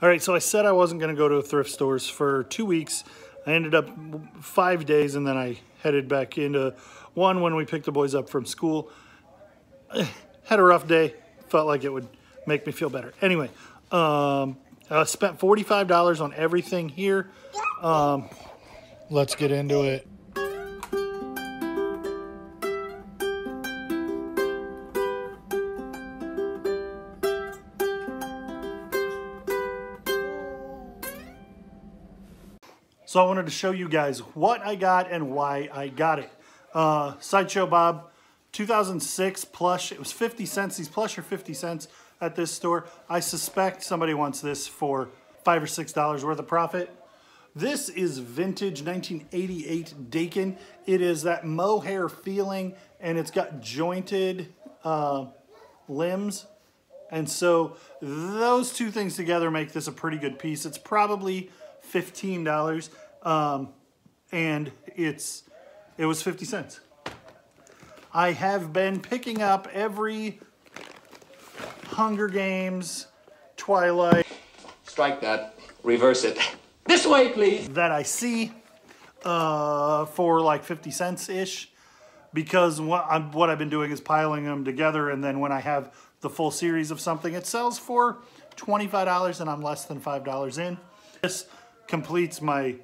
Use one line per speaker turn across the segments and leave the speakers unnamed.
All right, so I said I wasn't going to go to thrift stores for 2 weeks. I ended up 5 days, and then I headed back into one when we picked the boys up from school. Had a rough day. Felt like it would make me feel better. Anyway, I spent $45 on everything here. Let's get into it. So I wanted to show you guys what I got and why I got it. Sideshow Bob, 2006 plush. It was 50 cents. These plush are 50 cents at this store. I suspect somebody wants this for $5 or $6 worth of profit. This is vintage 1988 Dakin. It is that mohair feeling, and it's got jointed limbs. And so those two things together make this a pretty good piece. It's probably $15, and it was 50 cents. I have been picking up every Hunger Games, Twilight.
Strike that. Reverse it. This way, please.
That I see for like 50 cents-ish, because what I've been doing is piling them together, and then when I have the full series of something, it sells for $25, and I'm less than $5 in. This completes my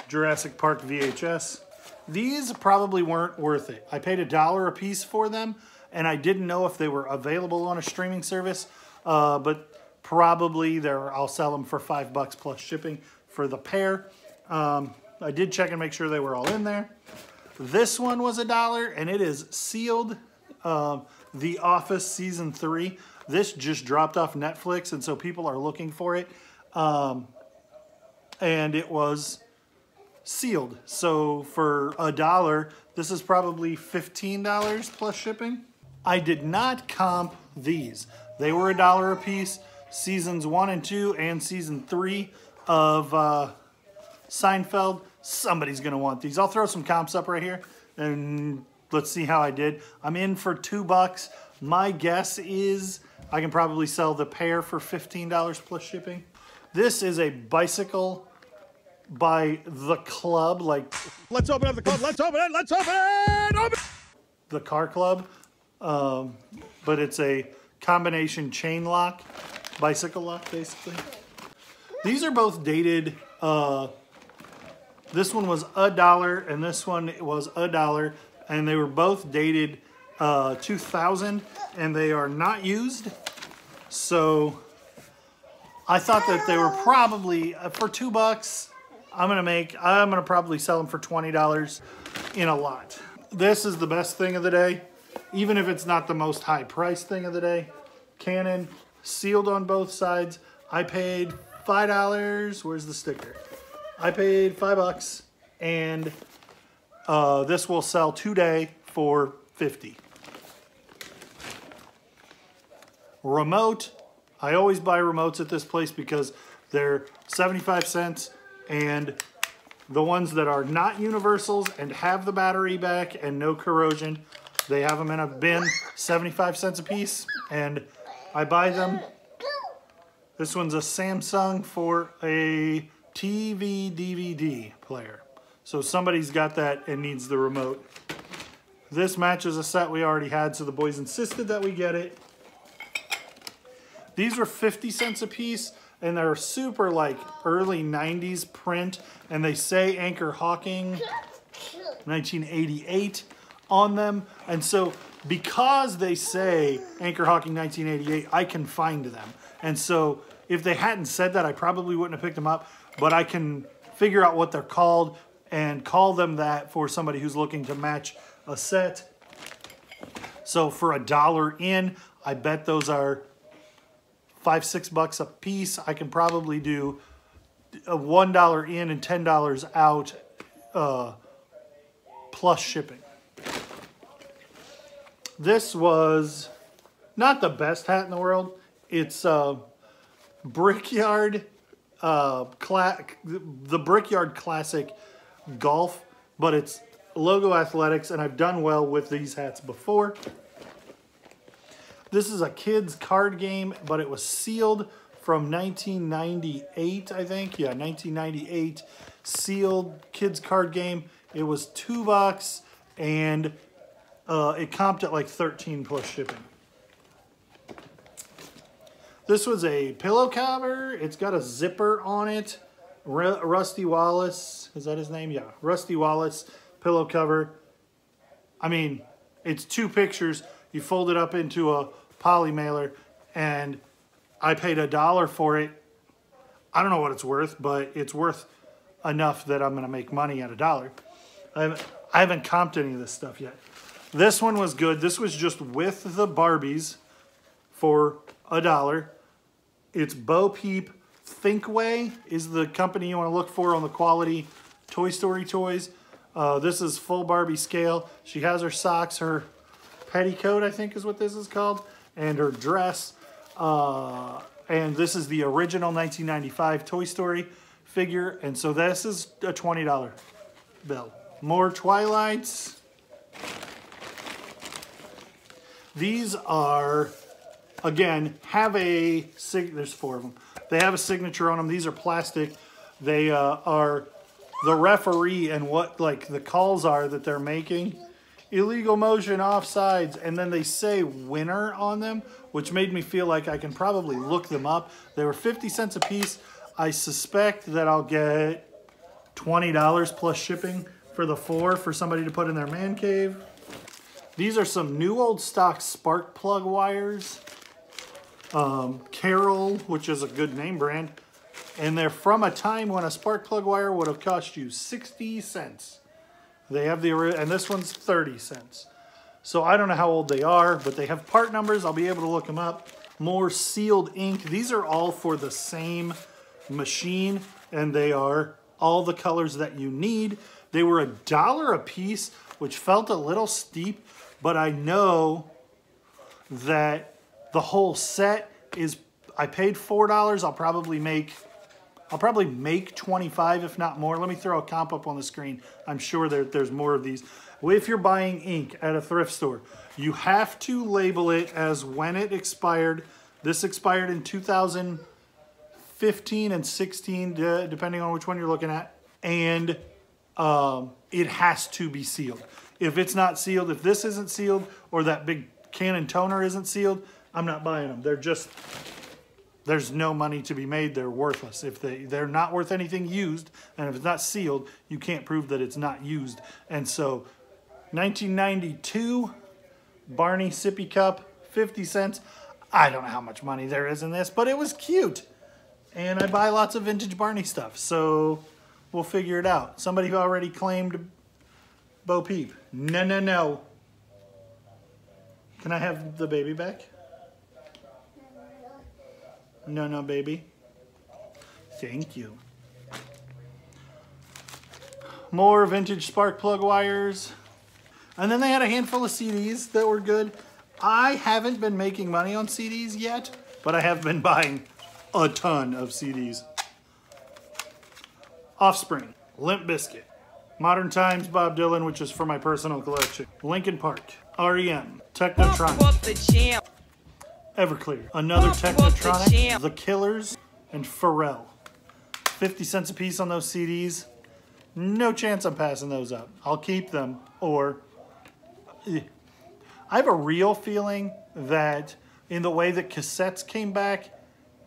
Jurassic Park VHS. These probably weren't worth it. I paid $1 a piece for them, and I didn't know if they were available on a streaming service, but probably I'll sell them for $5 plus shipping for the pair. I did check and make sure they were all in there. This one was $1, and it is sealed. The Office Season 3. This just dropped off Netflix, and so people are looking for it. And it was sealed. So for $1, this is probably $15 plus shipping. I did not comp these. They were $1 a piece. Seasons 1 and 2 and Season 3 of Seinfeld. Somebody's gonna want these. I'll throw some comps up right here and let's see how I did. I'm in for $2. My guess is I can probably sell the pair for $15 plus shipping. This is a bicycle by the club, like
let's open up the club, let's open it, let's open it, open!
The car club, but it's a combination chain lock, bicycle lock basically. These are both dated. This one was $1 and this one was $1, and they were both dated 2000, and they are not used. So I thought that they were probably for $2. I'm gonna probably sell them for $20 in a lot. This is the best thing of the day, even if it's not the most high price thing of the day. Canon, sealed on both sides. I paid $5. Where's the sticker? I paid $5, and this will sell today for $50. Remote. I always buy remotes at this place because they're 75 cents, and the ones that are not universals and have the battery back and no corrosion, they have them in a bin, 75 cents a piece, and I buy them. This one's a Samsung for a TV DVD player. So somebody's got that and needs the remote. This matches a set we already had, so the boys insisted that we get it. These were 50 cents a piece, and they're super like early 90s print, and they say Anchor Hawking 1988 on them. And so because they say Anchor Hawking 1988, I can find them. And so if they hadn't said that, I probably wouldn't have picked them up, but I can figure out what they're called and call them that for somebody who's looking to match a set. So for $1 in, I bet those are $5, $6 a piece. I can probably do a $1 in and $10 out plus shipping. This was not the best hat in the world. It's Brickyard, the Brickyard Classic Golf, but it's Logo Athletics, and I've done well with these hats before. This is a kid's card game, but it was sealed from 1998, I think. Yeah, 1998 sealed kids card game. It was $2 and it comped at like 13 plus shipping. This was a pillow cover. It's got a zipper on it. Rusty Wallace, is that his name? Yeah, Rusty Wallace pillow cover. I mean, it's 2 pictures. You fold it up into a poly mailer, and I paid $1 for it. I don't know what it's worth, but it's worth enough that I'm going to make money at $1. I haven't comped any of this stuff yet. This one was good. This was just with the Barbies for $1. It's Bo Peep. Thinkway is the company you want to look for on the quality Toy Story toys. This is full Barbie scale. She has her socks, her petticoat, I think is what this is called, and her dress. And this is the original 1995 Toy Story figure. And so this is a $20 bill. More Twilights. These are, again, there's 4 of them. They have a signature on them. These are plastic. They are the referee and what like the calls are that they're making. Illegal motion, offsides, and then they say winner on them, which made me feel like I can probably look them up. They were 50 cents a piece. I suspect that I'll get $20 plus shipping for the 4 for somebody to put in their man cave. These are some new old stock spark plug wires. Carol, which is a good name brand. And they're from a time when a spark plug wire would have cost you 60 cents. They have and this one's 30 cents. So I don't know how old they are, but they have part numbers. I'll be able to look them up. More sealed ink. These are all for the same machine, and they are all the colors that you need. They were $1 a piece, which felt a little steep, but I know that the whole set is, I paid $4. I'll probably make 25, if not more. Let me throw a comp up on the screen. I'm sure there's more of these. If you're buying ink at a thrift store, you have to label it as when it expired. This expired in 2015 and 16, depending on which one you're looking at. And it has to be sealed. If it's not sealed, if this isn't sealed, or that big Canon toner isn't sealed, I'm not buying them. There's no money to be made. They're worthless. If they're not worth anything used, and if it's not sealed, you can't prove that it's not used. And so, 1992 Barney sippy cup, 50 cents. I don't know how much money there is in this, but it was cute. And I buy lots of vintage Barney stuff, so we'll figure it out. Somebody who already claimed Bo Peep. No, no, no. Can I have the baby back? No, no, baby. Thank you. More vintage spark plug wires. And then they had a handful of CDs that were good. I haven't been making money on CDs yet, but I have been buying a ton of CDs. Offspring, Limp Bizkit, Modern Times, Bob Dylan, which is for my personal collection, Linkin Park, REM, Technotronic, Everclear, another Technotronic, The Killers, and Pharrell. 50 cents a piece on those CDs. No chance I'm passing those up. I'll keep them, or I have a real feeling that in the way that cassettes came back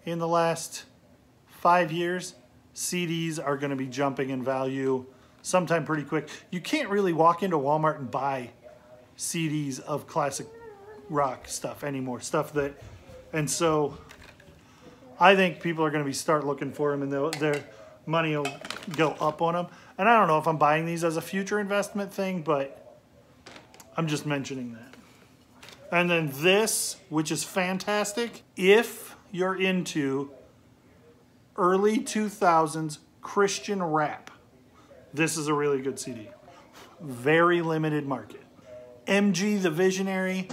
in the last 5 years, CDs are going to be jumping in value sometime pretty quick. You can't really walk into Walmart and buy CDs of classic rock stuff anymore. And so I think people are going to start looking for them, and their money will go up on them. And I don't know if I'm buying these as a future investment thing, but I'm just mentioning that. And then this, which is fantastic, if you're into early 2000s Christian rap, this is a really good CD. Very limited market. MG the Visionary,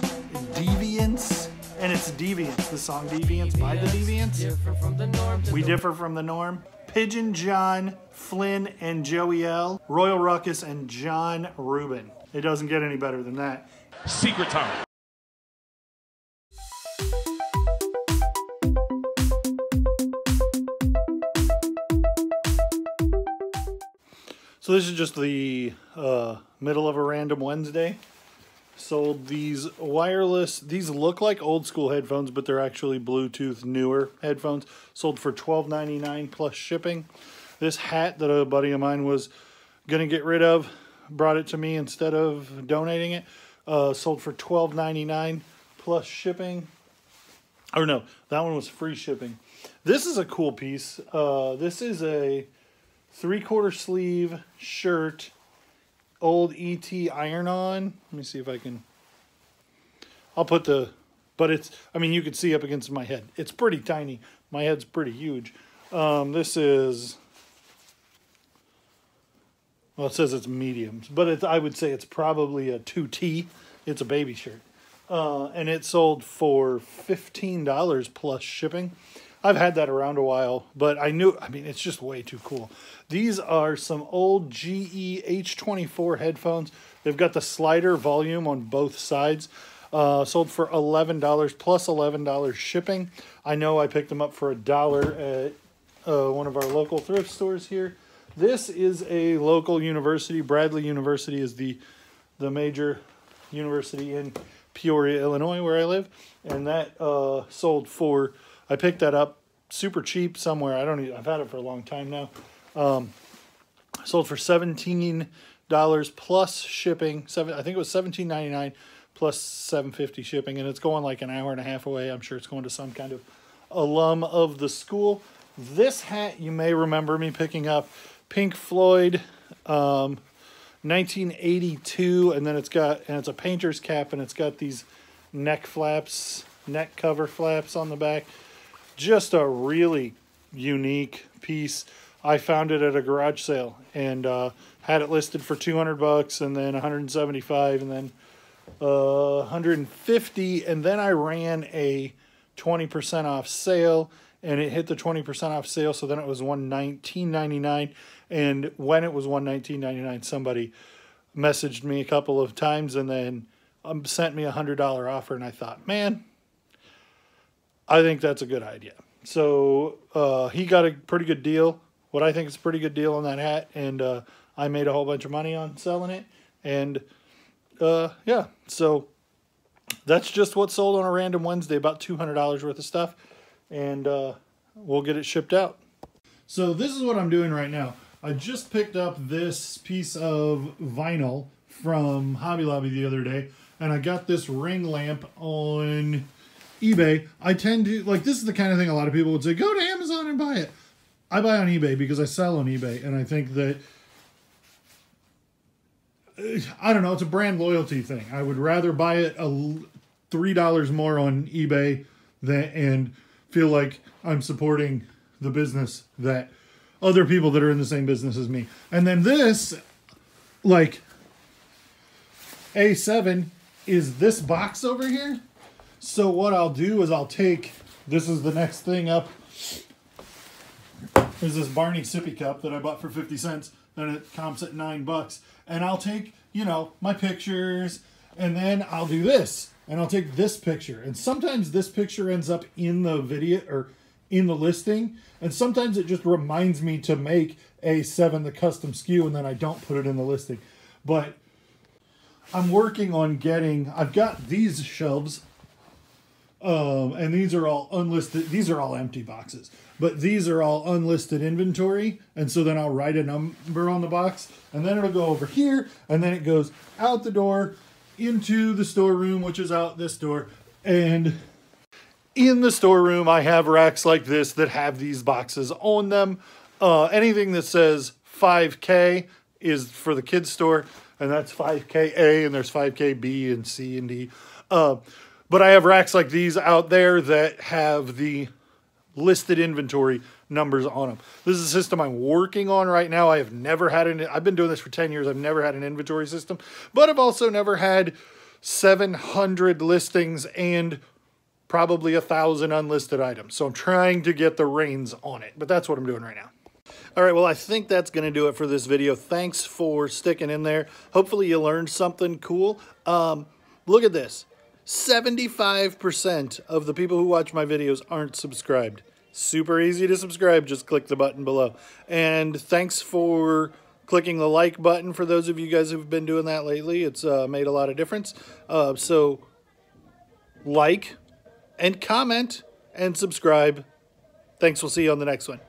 Deviants, and it's Deviants, the song Deviants by the Deviants. We differ from the norm. Pigeon John, Flynn and Joey L, Royal Ruckus, and John Rubin. It doesn't get any better than that.
Secret time.
So this is just the middle of a random Wednesday. Sold these wireless, these look like old school headphones, but they're actually Bluetooth newer headphones. Sold for $12.99 plus shipping. This hat that a buddy of mine was going to get rid of, brought it to me instead of donating it. Sold for $12.99 plus shipping. Or no, that one was free shipping. This is a cool piece. This is a 3/4 sleeve shirt, old ET iron-on. Let me see if I can. I'll put the, but it's, I mean, you could see up against my head. It's pretty tiny. My head's pretty huge. This is, well, it says it's mediums, but it's, I would say it's probably a 2T. It's a baby shirt. And it sold for $15 plus shipping. I've had that around a while, but I mean, it's just way too cool. These are some old GE H24 headphones. They've got the slider volume on both sides. Sold for $11 plus $11 shipping. I know I picked them up for $1 at one of our local thrift stores here. This is a local university. Bradley University is the major university in Peoria, Illinois, where I live. And that sold for, I picked that up super cheap somewhere. I've had it for a long time now. Sold for $17 plus shipping. I think it was $17.99 plus $7.50 shipping, and it's going like an hour and a half away. I'm sure it's going to some kind of alum of the school. This hat, you may remember me picking up. Pink Floyd, 1982, and then it's a painter's cap, and it's got these neck cover flaps on the back. Just a really unique piece. I found it at a garage sale and had it listed for $200 and then $175 and then $150, and then I ran a 20% off sale and it hit the 20% off sale, so then it was $119.99, and when it was $119.99, somebody messaged me a couple of times and then sent me a $100 offer, and I thought, man, I think that's a good idea. So he got a pretty good deal, what I think is a pretty good deal on that hat, and I made a whole bunch of money on selling it, and yeah, so that's just what sold on a random Wednesday, about $200 worth of stuff, and we'll get it shipped out. So this is what I'm doing right now. I just picked up this piece of vinyl from Hobby Lobby the other day, and I got this ring lamp on eBay. I tend to, like, this is the kind of thing a lot of people would say, go to Amazon and buy it. I buy on eBay because I sell on eBay, and I think that, I don't know, it's a brand loyalty thing. I would rather buy it $3 more on eBay and feel like I'm supporting the business that other people that are in the same business as me. And then this, like, A7 is this box over here. So what I'll do is I'll take, this is the next thing up. There's this Barney sippy cup that I bought for 50 cents, and it comps at $9. And I'll take, you know, my pictures, and then I'll do this, and I'll take this picture. And sometimes this picture ends up in the video or in the listing, and sometimes it just reminds me to make A7 the custom SKU, and then I don't put it in the listing. But I'm working on getting, I've got these shelves, and these are all unlisted, these are all empty boxes, but these are all unlisted inventory, and so then I'll write a number on the box, and then it'll go over here, and then it goes out the door into the storeroom, which is out this door, and in the storeroom I have racks like this that have these boxes on them. Anything that says 5K is for the kids store, and that's 5KA, and there's 5KB and C and D. But I have racks like these out there that have the listed inventory numbers on them. This is a system I'm working on right now. I have never had I've been doing this for 10 years. I've never had an inventory system, but I've also never had 700 listings and probably 1,000 unlisted items. So I'm trying to get the reins on it, but that's what I'm doing right now. All right, well, I think that's going to do it for this video. Thanks for sticking in there. Hopefully you learned something cool. Look at this. 75% of the people who watch my videos aren't subscribed. Super easy to subscribe. Just click the button below. And thanks for clicking the like button for those of you guys who've been doing that lately. It's made a lot of difference. So like and comment and subscribe. Thanks. We'll see you on the next one.